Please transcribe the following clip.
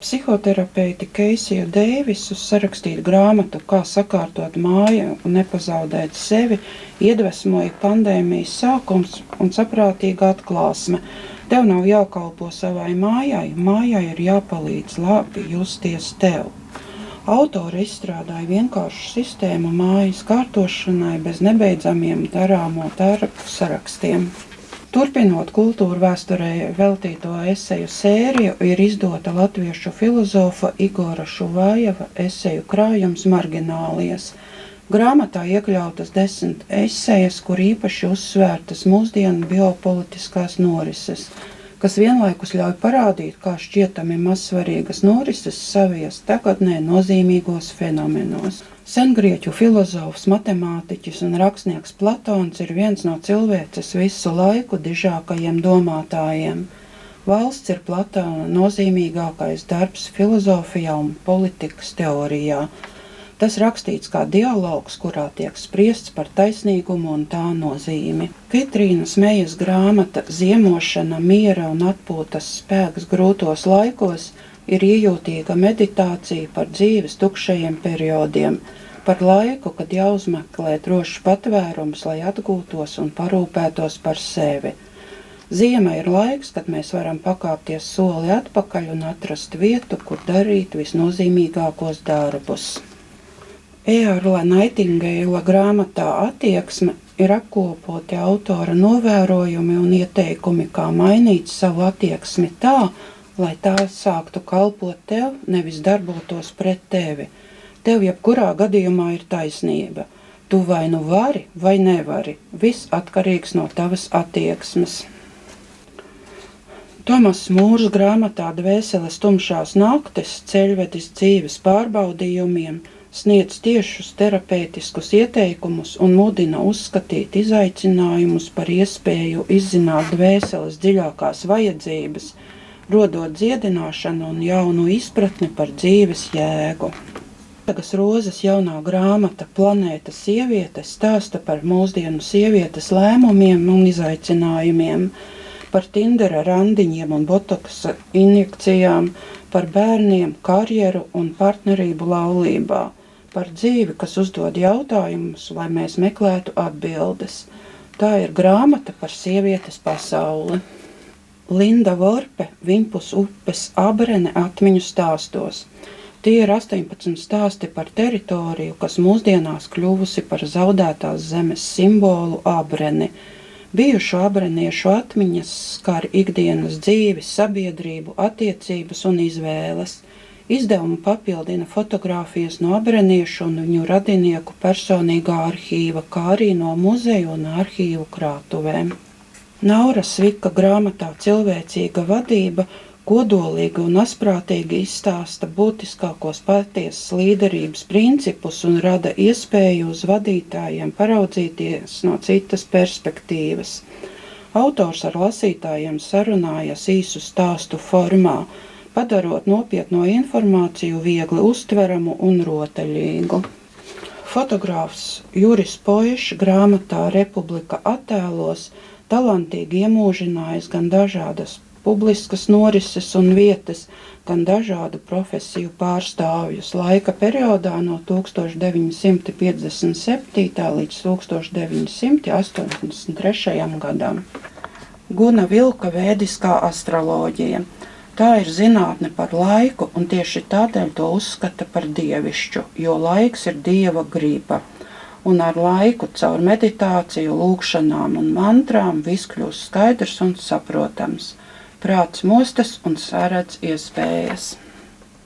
Psihoterapeiti Keisiju Deivisu sarakstītu grāmatu Kā sakārtot māju un nepazaudēt sevi iedvesmoja pandēmijas sākums un saprātīga atklāsme. Tev nav jākalpo savai mājai, mājai ir jāpalīdz labi justies tev. Autore izstrādāja vienkāršu sistēmu mājas kārtošanai bez nebeidzamiem darāmo darbu sarakstiem. Turpinot kultūra vēsturē veltīto eseju sēriju, ir izdota latviešu filozofa Igora Šuvājeva eseju krājums Marginālijas. Grāmatā iekļautas 10 esejas, kur īpaši uzsvērtas mūsdienu biopolitiskās norises, kas vienlaikus ļauj parādīt, kā šķietami mazsvarīgas norises saviest tagadnē nozīmīgos fenomenos. Sengrieķu filozofs, matemātiķis un rakstnieks Platons ir viens no cilvēces visu laiku dižākajiem domātājiem. Valsts ir Platona nozīmīgākais darbs filozofijā un politikas teorijā. Tas rakstīts kā dialogs, kurā tiek spriests par taisnīgumu un tā nozīmi. Katrīnas Mejas grāmata Ziemošana, miera un atpūtas spēks grūtos laikos ir iejūtīga meditācija par dzīves tukšajiem periodiem, par laiku, kad jāuzmeklē drošs patvērums, lai atgūtos un parūpētos par sevi. Ziema ir laiks, kad mēs varam pakāpties soli atpakaļ un atrast vietu, kur darīt visnozīmīgākos darbus. Earla Nightingala grāmatā Attieksme ir apkopoti autora novērojumi un ieteikumi, kā mainīt savu attieksmi tā, lai tā sāktu kalpot tev, nevis darbotos pret tevi. Tev jebkurā gadījumā ir taisnība. Tu vai nu vari, vai nevari. Viss atkarīgs no tavas attieksmes. Tomas Mūrs grāmatā Dvēseles tumšās naktis ceļvedis dzīves pārbaudījumiem sniedz tiešus terapeitiskus ieteikumus un mudina uzskatīt izaicinājumus par iespēju izzināt dvēseles dziļākās vajadzības, rodot dziedināšanu un jaunu izpratni par dzīves jēgu. Tagas Rozes jaunā grāmata Planēta sieviete stāsta par mūsdienu sievietes lēmumiem un izaicinājumiem, par Tindera randiņiem un botoksa injekcijām, par bērniem, karjeru un partnerību laulībā, par dzīvi, kas uzdod jautājumus, lai mēs meklētu atbildes. Tā ir grāmata par sievietes pasauli. Linda Vorpe Viņpus upes Abrene atmiņu stāstos. Tie ir 18 stāsti par teritoriju, kas mūsdienās kļuvusi par zaudētās zemes simbolu Abreni. Bijušo abreniešu atmiņas skar ikdienas dzīvi, sabiedrību, attiecības un izvēles. Izdevumu papildina fotogrāfijas no abreniešu un viņu radinieku personīgā arhīva, kā arī no muzeju un arhīvu krātuvēm. Naura Svika grāmatā Cilvēcīga vadība kodolīgi un asprātīgi izstāsta būtiskākos patiesas līderības principus un rada iespēju uz vadītājiem paraudzīties no citas perspektīvas. Autors ar lasītājiem sarunājas īsu stāstu formā, padarot nopietno informāciju viegli uztveramu un rotaļīgu. Fotogrāfs Juris Poišs grāmatā Republika attēlos talantīgi iemūžinājis gan dažādas publiskas norises un vietas, gan dažādu profesiju pārstāvjus laika periodā no 1957. līdz 1983. gadam. Guna Vilka vēdiskā astroloģija. Tā ir zinātne par laiku, un tieši tādēļ to uzskata par dievišķu, jo laiks ir dieva griba. Un ar laiku caur meditāciju, lūgšanām un mantrām viss kļūst skaidrs un saprotams. Prāts mostas un saredz iespējas.